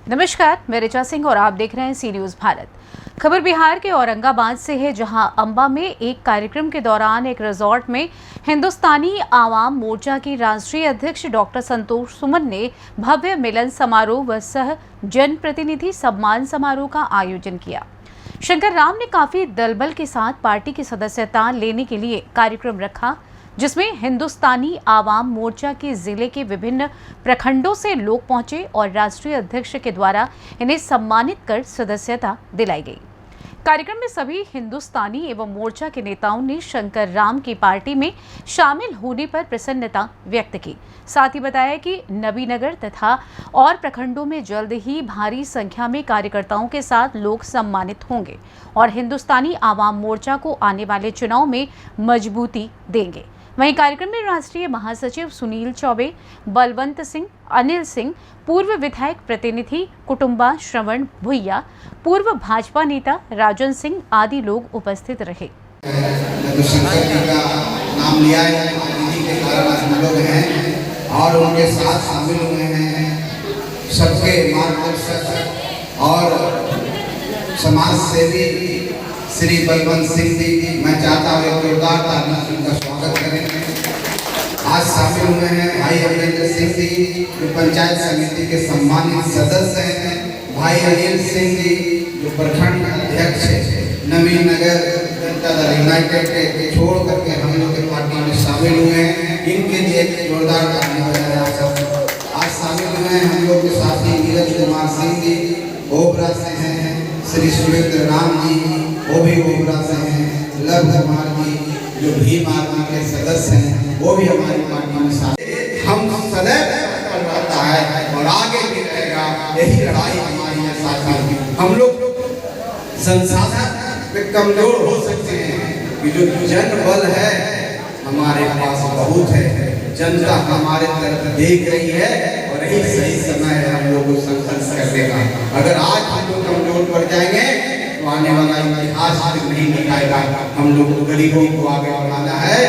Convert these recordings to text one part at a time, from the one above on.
नमस्कार, मैं ऋचा सिंह और आप देख रहे हैं सी न्यूज भारत। खबर बिहार के औरंगाबाद से है, जहां अंबा में एक कार्यक्रम के दौरान एक रिजॉर्ट में हिंदुस्तानी आवाम मोर्चा की राष्ट्रीय अध्यक्ष डॉक्टर संतोष सुमन ने भव्य मिलन समारोह व सह जनप्रतिनिधि सम्मान समारोह का आयोजन किया। शंकर राम ने काफी दलबल के साथ पार्टी की सदस्यता लेने के लिए कार्यक्रम रखा, जिसमें हिंदुस्तानी आवाम मोर्चा के जिले के विभिन्न प्रखंडों से लोग पहुंचे और राष्ट्रीय अध्यक्ष के द्वारा इन्हें सम्मानित कर सदस्यता दिलाई गई। कार्यक्रम में सभी हिंदुस्तानी एवं मोर्चा के नेताओं ने शंकर राम की पार्टी में शामिल होने पर प्रसन्नता व्यक्त की। साथ ही बताया कि नबीनगर तथा और प्रखंडों में जल्द ही भारी संख्या में कार्यकर्ताओं के साथ लोग सम्मानित होंगे और हिंदुस्तानी आवाम मोर्चा को आने वाले चुनाव में मजबूती देंगे। वहीं कार्यक्रम में राष्ट्रीय महासचिव सुनील चौबे, बलवंत सिंह, अनिल सिंह, पूर्व विधायक प्रतिनिधि कुटुंबा श्रवण भुइया, पूर्व भाजपा नेता राजन सिंह आदि लोग उपस्थित रहे। शंकर जी का नाम लिया है, दीदी के कारण हम लोग हैं और उनके साथ शामिल हुए हैं। सबके मार्गदर्शक और समाज सेवी श्री बलवंत सिंह जी, मैं चाहता हूँ एक जोरदार तालियों से उनका स्वागत करें। आज शामिल हुए हैं भाई अमरिंदर सिंह जी, जो पंचायत समिति के सम्मानित सदस्य हैं। भाई अनिल सिंह जी, जो प्रखंड अध्यक्ष है नबीनगर जनता दल यूनाइटेड के, छोड़ करके हम लोग के पार्टी में शामिल हुए हैं। इनके लिए एक जोरदार तालियां बजाएं आप सब। आज शामिल हुए हैं हम लोग के साथी नीरज कुमार सिंह जी, ओबरा से हैं। श्री सुरेंद्र राम जी, वो भी ओबरा से हैं। लव कुमार जी, जो भीम आर्मी के सदस्य हैं, वो भी हमारी पार्टी में शामिल। हम सदैव रहता है और आगे भी रहेगा, यही लड़ाई हमारी है साथी। हम लोग संसाधन में कमजोर हो सकते हैं कि जो जन बल है हमारे पास बहुत है। जनता हमारे तरफ देख रही है और यही सही समय है हम लोग को संघर्ष करने का। अगर आज हम लोग कमजोर पड़ जाएंगे तो आने वाला इतिहास नहीं दिखाएगा। हम लोग को गरीबों को आगे बढ़ाना है,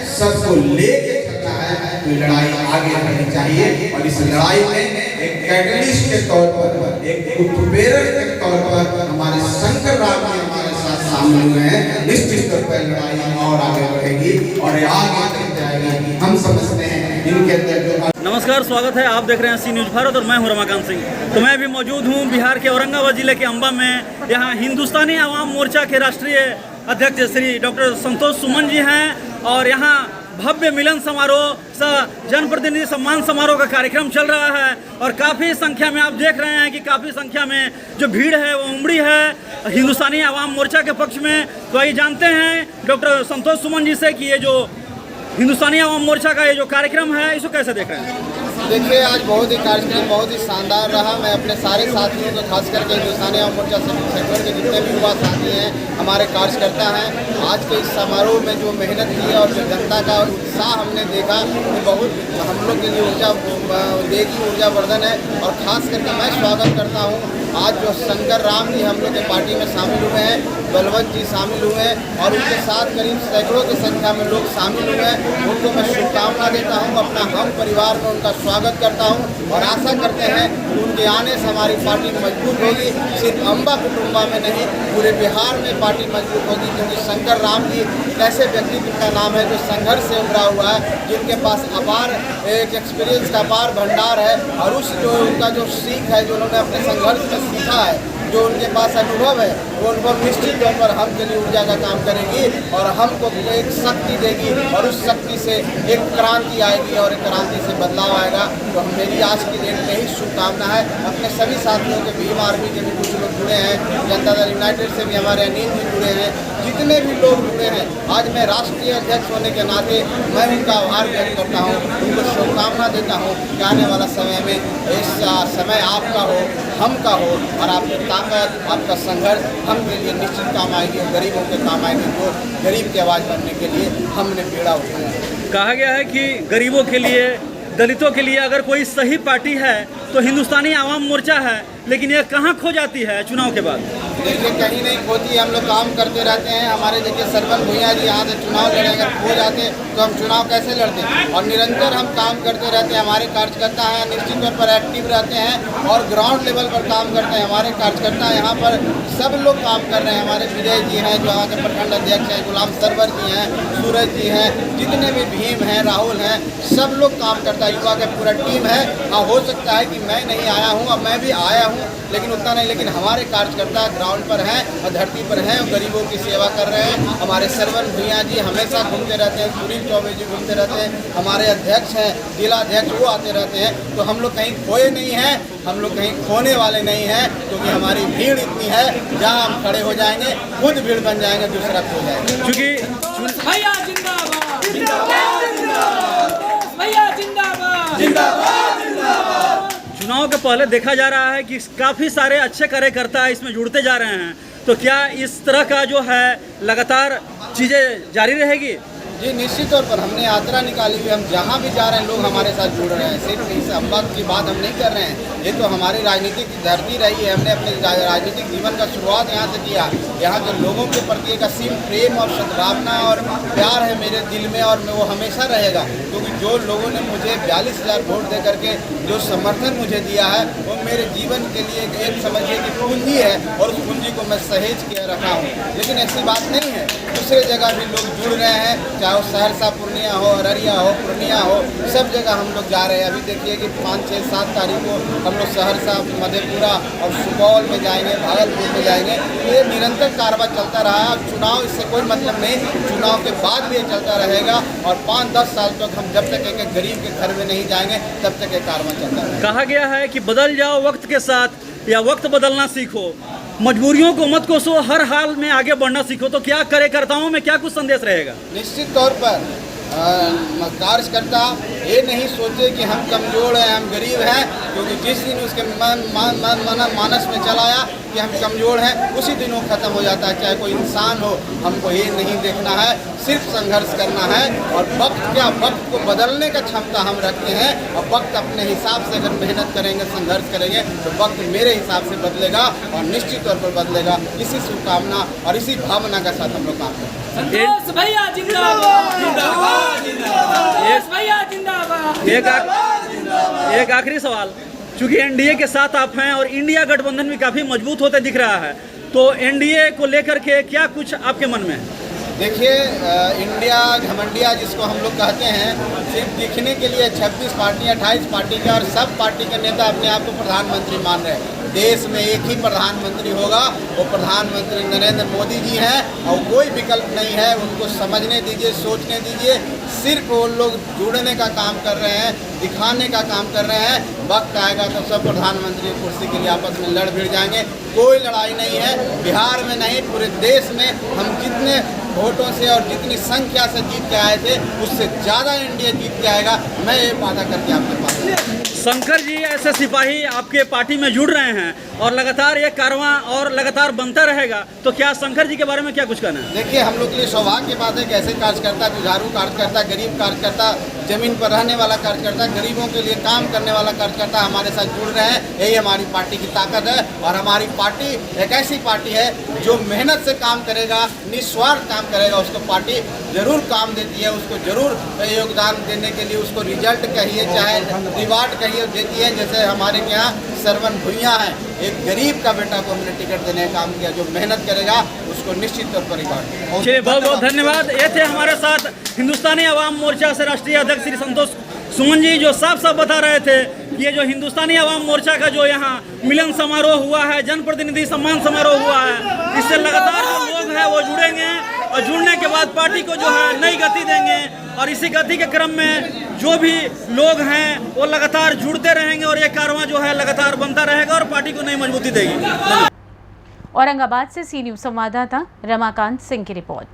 सबको लेके चलना है, तो लड़ाई आगे बढ़नी चाहिए। और इस लड़ाई में एक कैटलिस्ट के तौर पर, एक उत्प्रेरक के तौर पर हमारे शंकर राम जी हमारे साथ शामिल हुए हैं। निश्चित तौर पर लड़ाई और आगे बढ़ेगी और आगे चल जाएगी। हम समझते हैं इनके अंदर जो। नमस्कार, स्वागत है, आप देख रहे हैं सी न्यूज भारत और मैं हूं रमाकांत सिंह। तो मैं भी मौजूद हूं बिहार के औरंगाबाद जिले के अंबा में। यहां हिंदुस्तानी आवाम मोर्चा के राष्ट्रीय अध्यक्ष श्री डॉक्टर संतोष सुमन जी हैं और यहां भव्य मिलन समारोह सह जनप्रतिनिधि सम्मान समारोह का कार्यक्रम चल रहा है और काफ़ी संख्या में आप देख रहे हैं कि काफ़ी संख्या में जो भीड़ है वो उमड़ी है हिंदुस्तानी आवाम मोर्चा के पक्ष में। तो आइए जानते हैं डॉक्टर संतोष सुमन जी से कि ये जो हिंदुस्तानी आवाम मोर्चा का ये जो कार्यक्रम है इसको कैसे देख रहे हैं। देखिए, आज बहुत ही कार्यक्रम बहुत ही शानदार रहा। मैं अपने सारे साथियों को, खास करके हिंदुस्तानी आवाम मोर्चा सेक्टर के जितने भी युवा साथी हैं, हमारे कार्यकर्ता हैं, आज के इस समारोह में जो मेहनत की है और जो जनता का उत्साह हमने देखा, वो बहुत हम लोग के लिए ऊर्जावर्धन है। और खास करके मैं स्वागत करता हूँ आज जो शंकर राम जी हम लोग के पार्टी में शामिल हुए हैं, बलवंत जी शामिल हुए हैं और उनके साथ करीब सैकड़ों की संख्या में लोग शामिल हुए हैं। उनको मैं शुभकामना देता हूँ, अपना हम परिवार में उनका स्वागत करता हूँ और आशा करते हैं कि उनके आने से हमारी पार्टी मजबूत होगी। सिर्फ अंबा कुटुंबा में नहीं, पूरे बिहार में पार्टी मजबूत होगी, क्योंकि शंकर राम जी एक ऐसे व्यक्तित्व का नाम है जो संघर्ष से उभरा हुआ है, जिनके पास अपार एक एक्सपीरियंस का अपार भंडार है और उस जो उनका जो सीख है, जो उन्होंने अपने संघर्ष में सीखा है, जो उनके पास अनुभव है, वो अनुभव निश्चित तौर पर हम के लिए ऊर्जा का काम करेगी और हमको एक शक्ति देगी और उस शक्ति से एक क्रांति आएगी और एक क्रांति से बदलाव आएगा। तो मेरी आज की डेट में ही शुभकामना है। अपने सभी साथियों के, भीम आर्मी के भी कुछ लोग जुड़े हैं, जनता दल यूनाइटेड से भी हमारे अनिल भी जुड़े हैं, जितने भी लोग जुड़े हैं, आज मैं राष्ट्रीय अध्यक्ष होने के नाते मैं उनका आभार व्यक्त करता हूँ, उनको शुभकामना देता हूँ कि आने वाला समय में इस समय आपका हो, हम का हो और आपकी ताकत, आपका संघर्ष हम के लिए निश्चित काम आएगी और गरीबों के काम आएगी, जो गरीब की आवाज़ बनने के लिए हमने बेड़ा उठाया। कहा गया है कि गरीबों के लिए, दलितों के लिए अगर कोई सही पार्टी है तो हिंदुस्तानी आवाम मोर्चा है, लेकिन ये कहाँ खो जाती है चुनाव के बाद? देखिए कहीं नहीं खोती, हम लोग काम करते रहते हैं। हमारे देखिए सरवन भुइयाँ जी यहाँ से चुनाव लड़े, अगर हो जाते तो हम चुनाव कैसे लड़ते, और निरंतर हम काम करते रहते हैं। हमारे कार्यकर्ता हैं निश्चित तौर पर एक्टिव रहते हैं और ग्राउंड लेवल पर काम करते हैं। हमारे कार्यकर्ता यहाँ पर सब लोग काम कर रहे हैं। हमारे विजय जी हैं जो यहाँ के प्रखंड अध्यक्ष हैं, गुलाम सरवर जी हैं, सूरज जी हैं, जितने भी भीम हैं, राहुल हैं, सब लोग काम करता है। युवा का पूरा टीम है। हाँ, हो सकता है कि मैं नहीं आया हूँ, अब मैं भी आया हूँ लेकिन उतना नहीं, लेकिन हमारे कार्यकर्ता ग्राउंड पर हैं और धरती पर हैं और गरीबों की सेवा कर रहे हैं। हमारे सरवन भुइयाँ जी हमेशा घूमते रहते हैं, सुनील चौबे जी घूमते रहते हैं, हमारे अध्यक्ष हैं, जिला अध्यक्ष, वो आते रहते हैं। तो हम लोग कहीं खोए नहीं हैं, हम लोग कहीं खोने वाले नहीं हैं, क्योंकि हमारी भीड़ इतनी है, जहाँ हम खड़े हो जाएंगे खुद भीड़ बन जाएंगे, दूसरा खो जाएंगे। क्योंकि भैया जिंदाबाद, भैया जिंदाबाद, जिंदाबाद। चुनाव के पहले देखा जा रहा है कि काफ़ी सारे अच्छे कार्यकर्ता इसमें जुड़ते जा रहे हैं, तो क्या इस तरह का जो है लगातार चीज़ें जारी रहेगी? जी निश्चित तौर पर हमने यात्रा निकाली हुई, हम जहाँ भी जा रहे हैं लोग हमारे साथ जुड़ रहे हैं। सिर्फ इस अम्बा की बात हम नहीं कर रहे हैं, ये तो हमारी राजनीतिक धरती रही है। हमने अपने राजनीतिक जीवन का शुरुआत यहाँ से किया। यहाँ के लोगों के प्रति एक असीम प्रेम और सद्भावना और प्यार है मेरे दिल में, और वो हमेशा रहेगा, क्योंकि जो लोगों ने मुझे 42,000 वोट दे करके जो समर्थन मुझे दिया है वो मेरे जीवन के लिए एक समझिए कि पूंजी है, और उस पूंजी को मैं सहेज के रखा हूँ। लेकिन ऐसी बात नहीं है, दूसरे जगह भी लोग जुड़ रहे हैं, चाहे वो सहरसा पूर्णिया हो, अररिया हो, पूर्णिया हो, सब जगह हम लोग जा रहे हैं। अभी देखिए कि 5, 6, 7 तारीख को हम लोग सहरसा, मधेपुरा और सुपौल में जाएंगे, भागलपुर में जाएंगे। ये निरंतर कारवां चलता रहा। अब चुनाव इससे कोई मतलब नहीं, चुनाव के बाद भी ये चलता रहेगा, और 5-10 साल तक हम जब तक एक गरीब के घर में नहीं जाएंगे तब तक ये कारवां चलता रहेगा। कहा गया है कि बदल जाओ वक्त के साथ या वक्त बदलना सीखो, मजबूरियों को मत कोसो, हर हाल में आगे बढ़ना सीखो। तो क्या कार्यकर्ताओं में क्या कुछ संदेश रहेगा? निश्चित तौर पर कार्यकर्ता ये नहीं सोचे कि हम कमज़ोर हैं, हम गरीब हैं, क्योंकि जिस दिन उसके मानस में चलाया कि हम कमज़ोर हैं, उसी दिन वो ख़त्म हो जाता है। चाहे कोई इंसान हो, हमको ये नहीं देखना है, सिर्फ संघर्ष करना है। और वक्त को बदलने का क्षमता हम रखते हैं, और वक्त अपने हिसाब से अगर मेहनत करेंगे, संघर्ष करेंगे, तो वक्त मेरे हिसाब से बदलेगा, और निश्चित तौर पर बदलेगा। इसी शुभकामना और इसी भावना के साथ हम लोग काम करें। संतोष भैया जिंदाबाद, जिंदाबाद, जिंदाबाद, भैया जिंदाबाद। एक आखिरी सवाल, चूंकि एनडीए के साथ आप हैं और इंडिया गठबंधन भी काफ़ी मजबूत होते दिख रहा है, तो एनडीए को लेकर के क्या कुछ आपके मन में है? देखिए इंडिया घमंडिया जिसको हम लोग कहते हैं, सिर्फ दिखने के लिए 26 पार्टी 28 पार्टी के, और सब पार्टी के नेता अपने आप को प्रधानमंत्री मान रहे हैं। देश में एक ही प्रधानमंत्री होगा, वो प्रधानमंत्री नरेंद्र मोदी जी हैं, और कोई विकल्प नहीं है। उनको समझने दीजिए, सोचने दीजिए। सिर्फ वो लोग जुड़ने का काम कर रहे हैं, दिखाने का काम कर रहे हैं। वक्त आएगा तो सब प्रधानमंत्री कुर्सी के लिए आपस में लड़ भिड़ जाएंगे। कोई लड़ाई नहीं है, बिहार में नहीं पूरे देश में हम जितने वोटों से और जितनी संख्या से जीत के आए थे, उससे ज़्यादा इंडिया जीत के आएगा। मैं ये वादा करके आपके पास। शंकर जी, ऐसे सिपाही आपके पार्टी में जुड़ रहे हैं और लगातार ये कारवां और लगातार बनता रहेगा, तो क्या शंकर जी के बारे में क्या कुछ कहना है? देखिए हम लोग के लिए सौभाग्य की बात है कि ऐसे कार्यकर्ता, जुझारू कार्यकर्ता, गरीब कार्यकर्ता, जमीन पर रहने वाला कार्यकर्ता, गरीबों के लिए काम करने वाला कार्यकर्ता हमारे साथ जुड़ रहे हैं। यही हमारी पार्टी की ताकत है, और हमारी पार्टी एक ऐसी पार्टी है जो मेहनत से काम करेगा, निस्वार्थ काम करेगा, उसको पार्टी जरूर काम देती है। उसको जरूर योगदान देने के लिए उसको रिजल्ट कहिए, चाहे रिवार्ड कहिए, देती है। जैसे हमारे यहाँ सरवन भुइयाँ हैं, एक गरीब का बेटा को हमने टिकट देने का काम किया। जो मेहनत करेगा उसको निश्चित तौर पर रिवार्ड। चलिए, बहुत बहुत धन्यवाद। ये थे हमारे साथ हिंदुस्तानी अवाम मोर्चा से राष्ट्रीय अध्यक्ष श्री संतोष सुमन जी, जो साफ साफ बता रहे थे कि ये जो हिंदुस्तानी अवाम मोर्चा का जो यहाँ मिलन समारोह हुआ है, जनप्रतिनिधि सम्मान समारोह हुआ है, इससे लगातार जो लोग हैं वो जुड़ेंगे, और जुड़ने के बाद पार्टी को जो है नई गति देंगे, और इसी गति के क्रम में जो भी लोग हैं वो लगातार जुड़ते रहेंगे, और ये कारवां जो है लगातार बनता रहेगा और पार्टी को नई मजबूती देगी। औरंगाबाद से सी न्यूज़ संवाददाता रमाकांत सिंह की रिपोर्ट।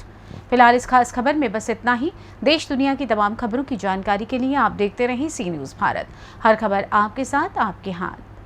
फिलहाल इस खास खबर में बस इतना ही। देश दुनिया की तमाम खबरों की जानकारी के लिए आप देखते रहें सी न्यूज़ भारत। हर खबर आपके साथ, आपके हाथ।